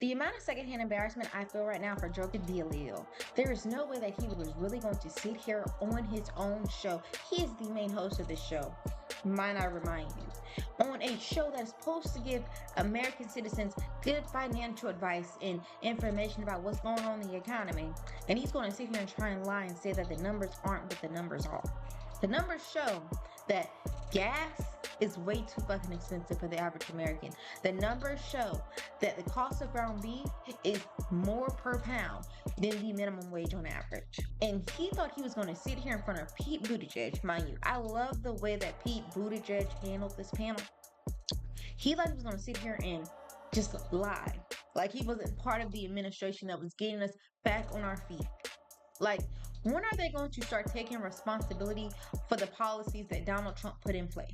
The amount of secondhand embarrassment I feel right now for Joe Dealio, there is no way that he was really going to sit here on his own show. He is the main host of this show, might I remind you, on a show that is supposed to give American citizens good financial advice and information about what's going on in the economy. And he's going to sit here and try and lie and say that the numbers aren't what the numbers are. The numbers show that gas is way too fucking expensive for the average American. The numbers show that the cost of ground beef is more per pound than the minimum wage on average. And he thought he was going to sit here in front of Pete Buttigieg, mind you. I love the way that Pete Buttigieg handled this panel. He thought he was going to sit here and just lie, like he wasn't part of the administration that was getting us back on our feet. Like, when are they going to start taking responsibility for the policies that Donald Trump put in place?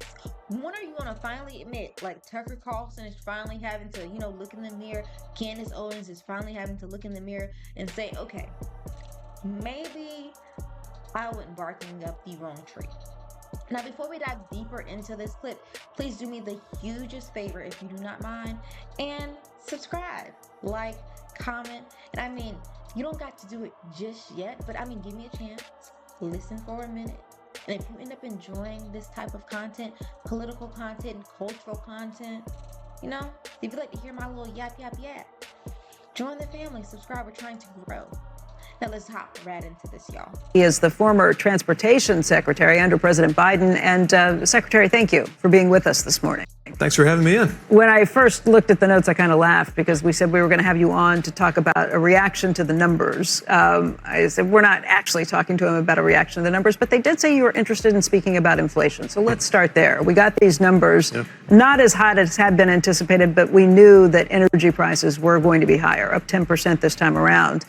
When are you going to finally admit, like Tucker Carlson is finally having to, look in the mirror, Candace Owens is finally having to look in the mirror and say, okay, maybe I went barking up the wrong tree. Now, before we dive deeper into this clip, please do me the hugest favor, if you do not mind, and subscribe, like, comment, and you don't got to do it just yet, but give me a chance, listen for a minute, and if you end up enjoying this type of content, political content, cultural content, if you like to hear my little yap, join the family, subscribe, we're trying to grow. Now let's hop right into this, y'all. He is the former transportation secretary under President Biden. And Secretary, thank you for being with us this morning. Thanks for having me in. When I first looked at the notes, I kind of laughed because we said we were going to have you on to talk about a reaction to the numbers. I said we're not actually talking to him about a reaction to the numbers, but they did say you were interested in speaking about inflation. So let's start there. We got these numbers, not as hot as had been anticipated, but we knew that energy prices were going to be higher, up 10% this time around.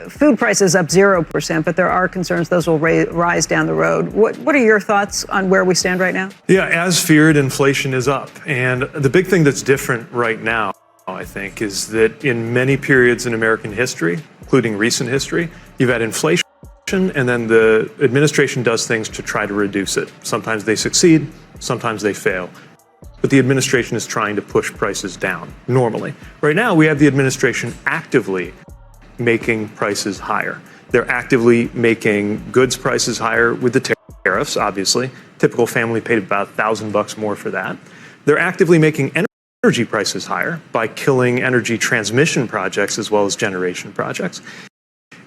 Food prices up 0%, but there are concerns those will rise down the road. What are your thoughts on where we stand right now? Yeah, as feared, inflation is up. And the big thing that's different right now, I think, is that in many periods in American history, including recent history, you've had inflation and then the administration does things to try to reduce it. Sometimes they succeed, sometimes they fail. But the administration is trying to push prices down normally. Right now, we have the administration actively making prices higher. They're actively making goods prices higher with the tariffs, obviously. Typical family paid about $1,000 more for that. They're actively making energy prices higher by killing energy transmission projects as well as generation projects.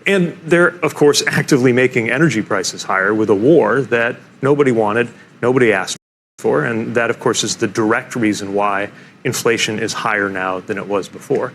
And they're, of course, actively making energy prices higher with a war that nobody wanted, nobody asked for. And that, of course, is the direct reason why inflation is higher now than it was before.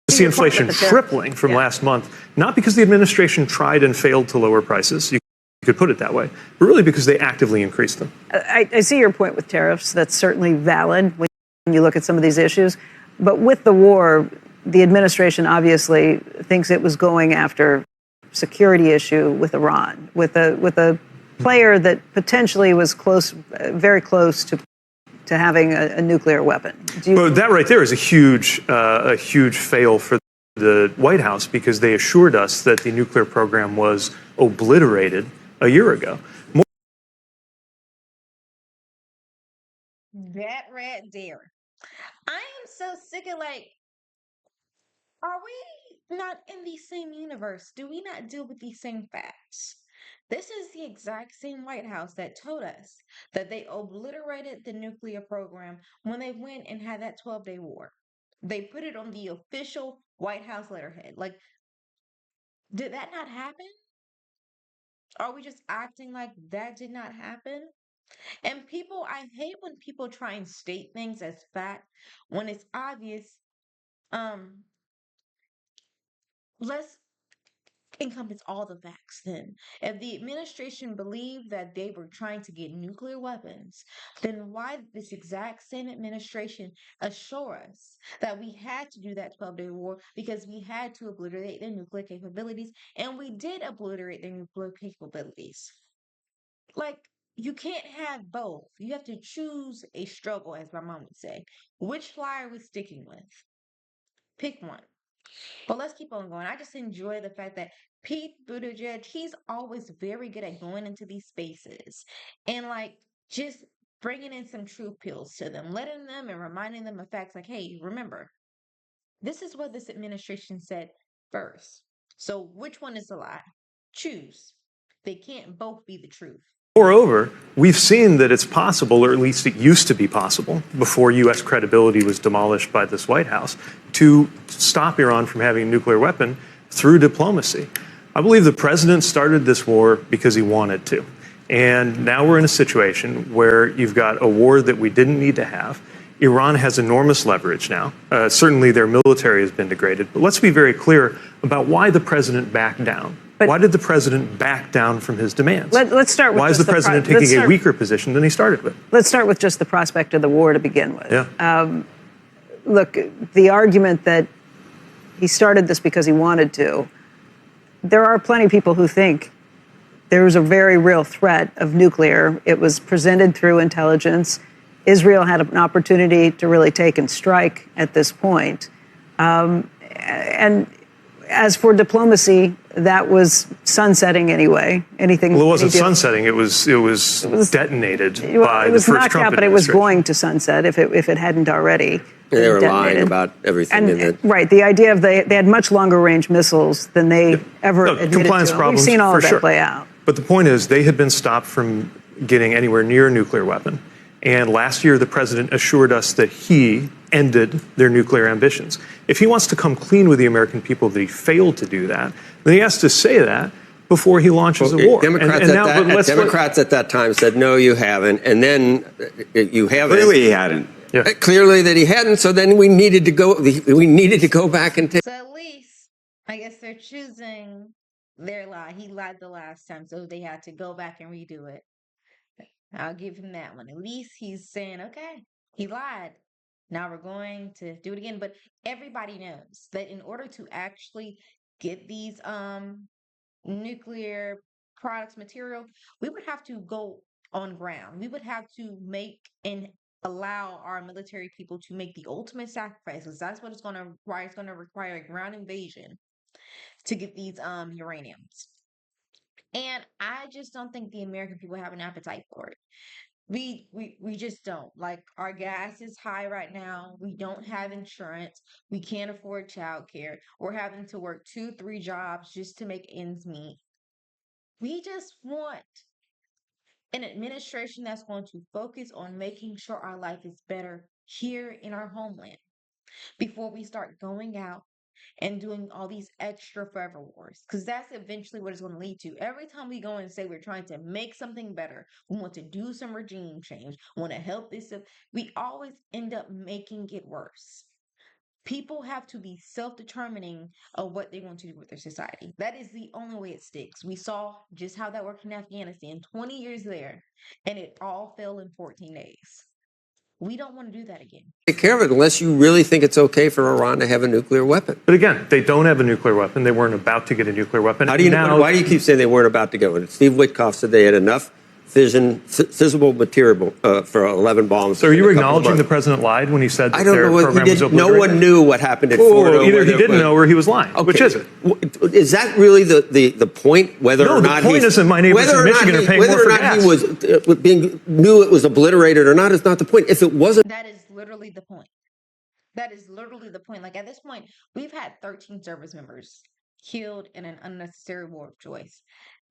See inflation tripling from last month, not because the administration tried and failed to lower prices, you could put it that way, but really because they actively increased them. I see your point with tariffs. That's certainly valid when you look at some of these issues. But with the war, the administration obviously thinks it was going after security issue with Iran, with a player that potentially was very close to having a nuclear weapon. Well, that right there is a huge fail for the White House because they assured us that the nuclear program was obliterated a year ago. That right there. I am so sick of are we not in the same universe? Do we not deal with these same facts? This is the exact same White House that told us that they obliterated the nuclear program when they went and had that 12-day war. They put it on the official White House letterhead. Did that not happen? Are we just acting like that did not happen? And I hate when people try and state things as fact when it's obvious. Let's encompass all the facts then. If the administration believed that they were trying to get nuclear weapons, then why did this exact same administration assure us that we had to do that 12-day war because we had to obliterate their nuclear capabilities, and we did obliterate their nuclear capabilities? You can't have both. You have to choose a struggle, as my mom would say. Which fly are we sticking with? Pick one. But let's keep on going. I just enjoy the fact that Pete Buttigieg, he's always very good at going into these spaces and just bringing in some truth pills to them, letting them and reminding them of facts hey, remember, This is what this administration said first. So which one is a lie? Choose. They can't both be the truth. Moreover, we've seen that it's possible, or at least it used to be possible, before U.S. credibility was demolished by this White House, to stop Iran from having a nuclear weapon through diplomacy. I believe the president started this war because he wanted to. And now we're in a situation where you've got a war that we didn't need to have. Iran has enormous leverage now. Certainly their military has been degraded. But let's be very clear about why the president backed down. Why did the president back down from his demands? Let's start with why is the president taking a weaker position than he started with? Let's start with just the prospect of the war to begin with. Yeah. Look, the argument that he started this because he wanted to, there are plenty of people who think there was a very real threat of nuclear. It was presented through intelligence. Israel had an opportunity to really take and strike at this point. And as for diplomacy, that was sunsetting anyway. Anything. Well, it wasn't sunsetting. It was detonated by the first Trump administration. It was knocked out, but it was going to sunset if it hadn't already. They were lying about everything. Right. The idea of they had much longer range missiles than they ever admitted compliance to. Problems, we've seen all of that sure. play out. But the point is, they had been stopped from getting anywhere near a nuclear weapon. And last year, the president assured us that he ended their nuclear ambitions. If he wants to come clean with the American people that he failed to do that, then he has to say that before he launches a war. Democrats at that time said, no, you haven't. And then you haven't. Clearly he hadn't. Yeah. Clearly that he hadn't. So then we needed to go back and take. So at least, I guess they're choosing their lie. He lied the last time, so they had to go back and redo it. I'll give him that one. At least he's saying, okay, he lied. Now we're going to do it again. But everybody knows that in order to actually get these nuclear products, material, we would have to go on ground. We would have to make and allow our military people to make the ultimate sacrifices. That's what it's going to require. It's going to require a ground invasion to get these uraniums. And I just don't think the American people have an appetite for it. We just don't. Like, our gas is high right now. We don't have insurance. We can't afford childcare. We're having to work 2-3 jobs just to make ends meet. We just want an administration that's going to focus on making sure our life is better here in our homeland before we start going out and doing all these extra forever wars, because that's eventually what it's going to lead to. Every time we go and say we're trying to make something better, we want to do some regime change, want to help this up, we always end up making it worse. People have to be self-determining of what they want to do with their society. That is the only way it sticks. We saw just how that worked in Afghanistan, 20 years there, and it all fell in 14 days. We don't want to do that again. Take care of it unless you really think it's okay for Iran to have a nuclear weapon. But again, they don't have a nuclear weapon. They weren't about to get a nuclear weapon. Why do you keep saying they weren't about to get one? Steve Witkoff said they had enough fissible material for 11 bombs. So are you acknowledging the president lied when he said that their program was obliterated? No one knew what happened at Fordo. Either he didn't know or he was lying. Okay. Which is it? Is that really the point? Whether or not the point isn't my neighbors in Michigan are paying more for gas. Whether or not he knew it was obliterated or not is not the point. If it wasn't, that is literally the point. That is literally the point. Like, at this point, we've had 13 service members killed in an unnecessary war of choice.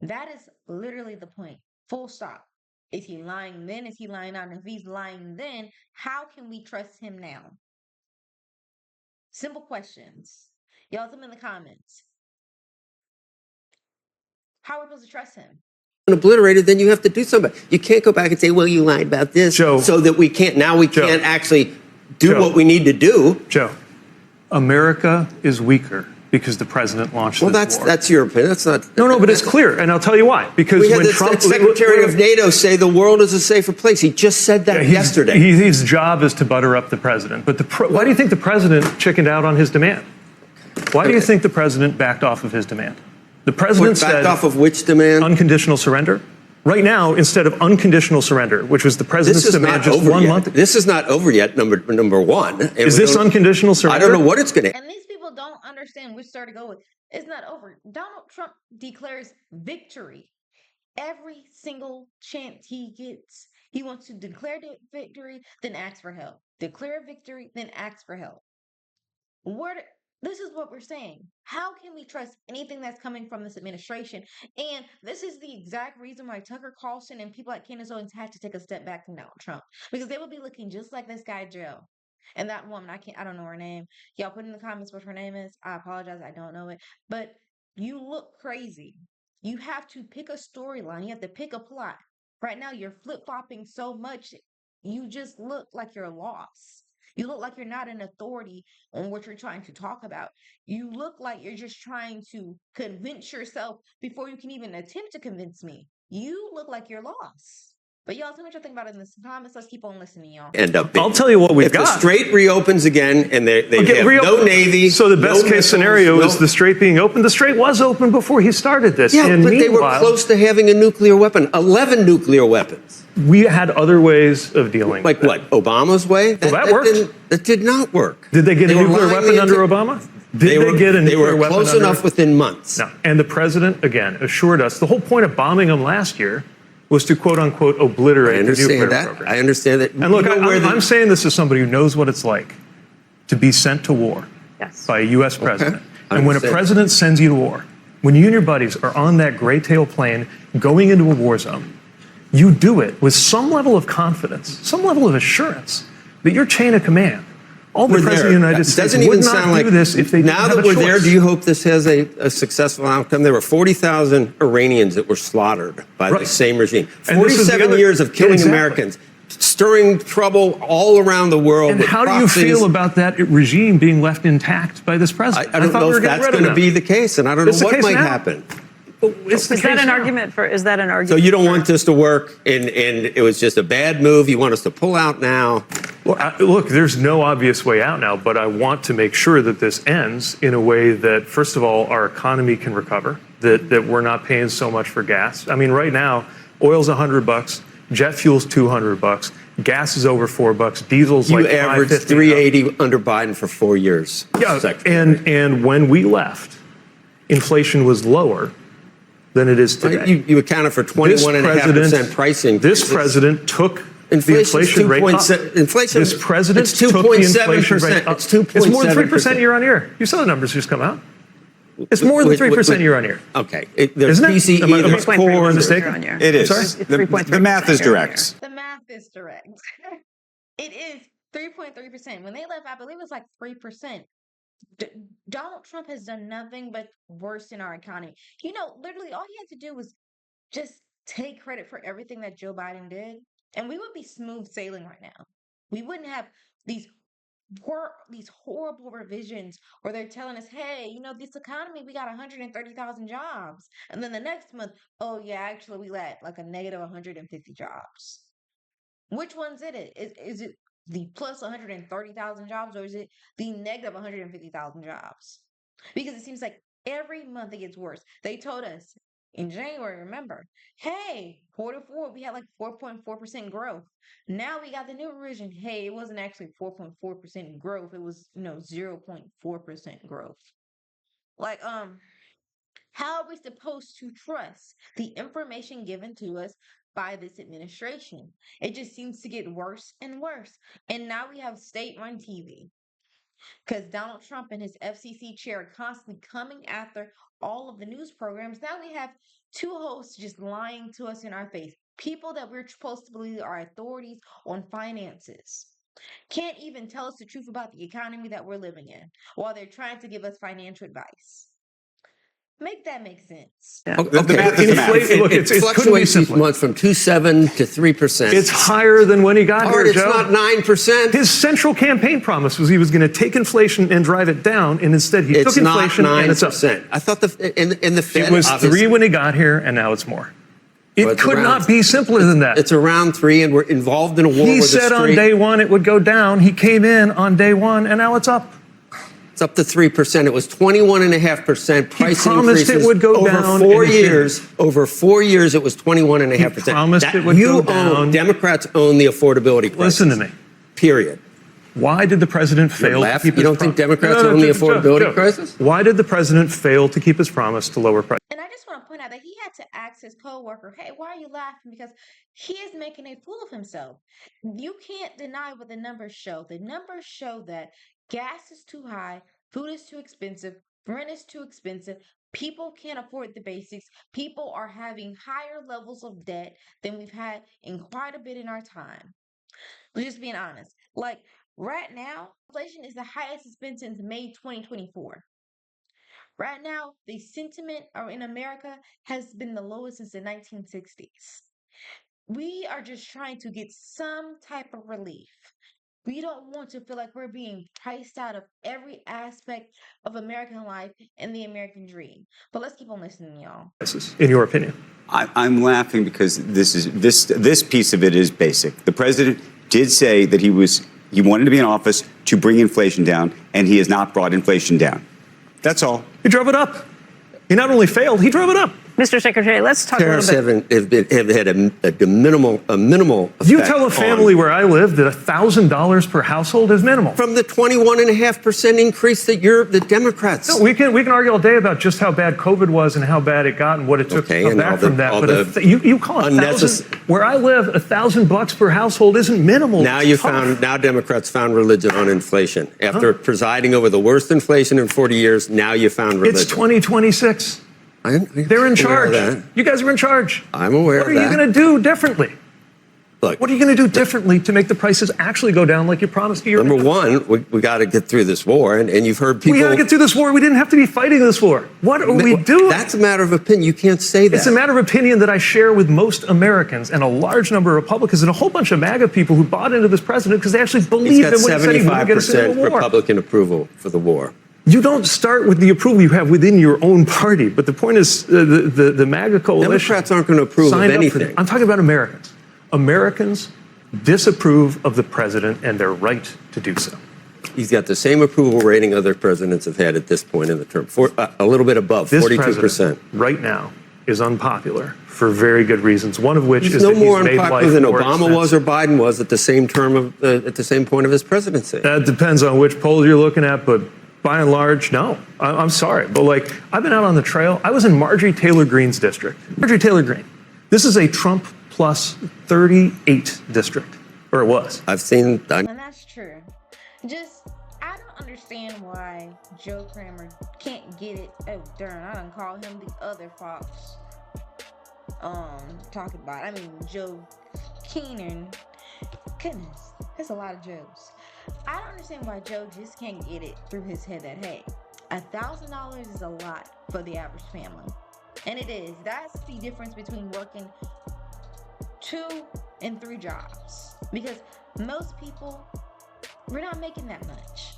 That is literally the point. Full stop. Is he lying then? Is he lying now? And if he's lying then, how can we trust him now? Simple questions. Y'all, them in the comments. How are we supposed to trust him? Obliterated, then you have to do something. You can't go back and say, well, you lied about this, Joe, so that we can't actually do what we need to do. Joe, America is weaker because the president launched this war. That's your opinion. That's not. No, but it's clear, and I'll tell you why. Because we had when the Trump, Secretary of NATO say the world is a safer place. He just said that yesterday. His job is to butter up the president. But why do you think the president chickened out on his demand? Why do you think the president backed off of his demand? The president said, backed off of which demand? Unconditional surrender. Right now, instead of unconditional surrender, which was the president's demand just 1 month ago. This is not over yet, number one. Is this unconditional surrender? I don't know what it's going to. And these people don't understand which side to go with. It's not over. Donald Trump declares victory every single chance he gets. He wants to declare victory, then ask for help. Declare victory, then ask for help. This is what we're saying. How can we trust anything that's coming from this administration? And this is the exact reason why Tucker Carlson and people like Candace Owens had to take a step back from Donald Trump, because they would be looking just like this guy Joe. And that woman, I don't know her name. Y'all put in the comments what her name is. I apologize, I don't know it. But you look crazy. You have to pick a storyline. You have to pick a plot. Right now, you're flip-flopping so much, you just look like you're lost. You look like you're not an authority on what you're trying to talk about. You look like you're just trying to convince yourself before you can even attempt to convince me. You look like you're lost. But y'all, tell me what you think about it in the comments. Let's keep on listening, y'all. End up being. I'll tell you what we've if got. the Strait reopens again and they have no Navy. So the best no case missiles, scenario is the Strait being open. The Strait was open before he started this. Yeah, and but they were close to having a nuclear weapon, 11 nuclear weapons. We had other ways of dealing Like with what? Obama's way? That worked. That did not work. Did they get a nuclear weapon under Obama? Did they get a nuclear weapon? They were close enough within months. No. And the president, again, assured us the whole point of bombing them last year was to, quote unquote, obliterate the nuclear program. I understand that. And look, I'm saying this as somebody who knows what it's like to be sent to war by a U.S. president. And when a president sends you to war, when you and your buddies are on that gray tail plane going into a war zone, you do it with some level of confidence, some level of assurance that your chain of command, all the president of the United States would not do this if they didn't have a choice. Now that we're there, do you hope this has a successful outcome? There were 40,000 Iranians that were slaughtered by the same regime. 47 years of killing Americans, stirring trouble all around the world. And how do you feel about that regime being left intact by this president? I don't know if that's going to be the case, and I don't know what might happen. Is that an argument? So you don't want this to work, and it was just a bad move. You want us to pull out now? Well, look, there's no obvious way out now, but I want to make sure that this ends in a way that, first of all, our economy can recover, that we're not paying so much for gas. I mean, right now, oil's $100, jet fuel's $200, gas is over $4, diesel's like $5.50. You averaged $3.80 under Biden for 4 years. Yeah, and when we left, inflation was lower than it is today. You accounted for 21.5% price increase. This president took the inflation rate up. This president took the inflation rate up. It's more than 3% year on year. You saw the numbers just come out. It's more than 3% year on year. Okay. There's Isn't it? PCE, there's core. It is. The math is direct. The math is direct. It is 3.3%. When they left, I believe it was like 3%. Donald Trump has done nothing but worsen our economy. You know, literally all he had to do was just take credit for everything that Joe Biden did, and we would be smooth sailing right now. We wouldn't have these horrible revisions where they're telling us, hey, you know, this economy, we got 130,000 jobs. And then the next month, oh yeah, actually we let like a negative 150 jobs. Which one's it? Is it the plus 130,000 jobs, or is it the negative 150,000 jobs? Because it seems like every month it gets worse. They told us in January, remember, hey, Q4, we had like 4.4% growth. Now we got the new revision. Hey, it wasn't actually 4.4% growth. It was, 0.4% growth. Like, how are we supposed to trust the information given to us by this administration? It just seems to get worse and worse. And now we have state-run TV because Donald Trump and his FCC chair are constantly coming after all of the news programs. Now we have two hosts just lying to us in our face. People that we're supposed to believe are authorities on finances can't even tell us the truth about the economy that we're living in while they're trying to give us financial advice. Make that make sense. Yeah. Okay. The math is the math. Look, it fluctuates each month from 2.7 to 3%. It's higher than when he got here, It's Joe. not 9%. His central campaign promise was he was going to take inflation and drive it down, and instead he took inflation and it's up. I thought the Fed, it was 3 when he got here, and now it's more. It could not be simpler than that. It's around 3, and we're involved in a war with the Strait. He said on day one it would go down. He came in on day one, and now it's up. It's up to 3%. It was 21.5% price increases it would go down over 4 years. Over 4 years, it was 21.5%. He promised it would go down. Democrats own the affordability crisis. Listen to me. Period. Why did the president fail to keep his promise? You don't think Democrats own the affordability crisis? Why did the president fail to keep his promise to lower prices? And I just want to point out that he had to ask his coworker, hey, why are you laughing? Because he is making a fool of himself. You can't deny what the numbers show. The numbers show that gas is too high, Food is too expensive. Rent is too expensive. People can't afford the basics. People are having higher levels of debt than we've had in quite a bit in our time. Let's just being honest. Like right now, inflation is the highest it's been since May 2024. Right now, the sentiment in America has been the lowest since the 1960s. We are just trying to get some type of relief. We don't want to feel like we're being priced out of every aspect of American life and the American dream. But let's keep on listening, y'all. In your opinion? I'm laughing because this piece of it is basic. The president did say that he wanted to be in office to bring inflation down, and he has not brought inflation down. That's all. He drove it up. He not only failed, he drove it up. Mr. Secretary, let's talk Tariffs a little bit. have had a minimal effect. You tell a family where I live that $1,000 per household is minimal. From the 21.5% increase that the Democrats. No, we can argue all day about just how bad COVID was and how bad it got and what it took to come back from that. But you call it $1,000. Where I live, $1,000 per household isn't minimal. Now Democrats found religion on inflation. After presiding over the worst inflation in 40 years, now you found religion. It's 2026. They're in charge. You guys are in charge. I'm aware of that. What are you going to do differently? Look, what are you going to do differently to make the prices actually go down like you promised a year ago? Number one, we got to get through this war, and you've heard people. We got to get through this war. We didn't have to be fighting this war. What are we doing? That's a matter of opinion. You can't say that. It's a matter of opinion that I share with most Americans and a large number of Republicans and a whole bunch of MAGA people who bought into this president because they actually believed in what he said he would get us into the war. 75% Republican approval for the war. You don't start with the approval you have within your own party. But the point is, the MAGA coalition. Democrats aren't going to approve of anything. I'm talking about Americans. Americans disapprove of the president and their right to do so. He's got the same approval rating other presidents have had at this point in the term, a little bit above, 42%. President right now is unpopular for very good reasons. One of which he's is no that more he's made unpopular life than more Obama expensive. was or Biden was at the same at the same point of his presidency. That depends on which poll you're looking at, but by and large, no. I'm sorry, but I've been out on the trail. I was in Marjorie Taylor Greene's district. Marjorie Taylor Greene. This is a Trump plus 38 district, or it was. I've seen. And that's true. I don't understand why Joe Kramer can't get it. Oh, darn, I done call him the other Fox. Talking about, Joe Keenan. Goodness, that's a lot of Joes. I don't understand why Joe just can't get it through his head that, hey, $1,000 is a lot for the average family. And it is. That's the difference between working 2 and 3 jobs. Because most people, we're not making that much.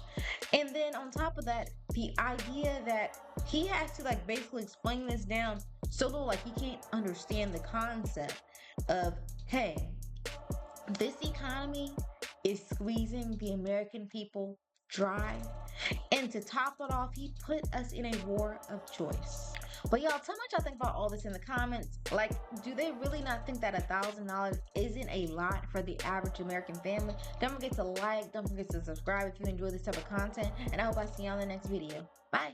And then on top of that, the idea that he has to basically explain this down so low, he can't understand the concept of, hey, this economy is squeezing the American people dry. And to top it off, he put us in a war of choice. But y'all, tell me what y'all think about all this in the comments. Do they really not think that $1,000 isn't a lot for the average American family? Don't forget to like, don't forget to subscribe if you enjoy this type of content. And I hope I see you on the next video. Bye.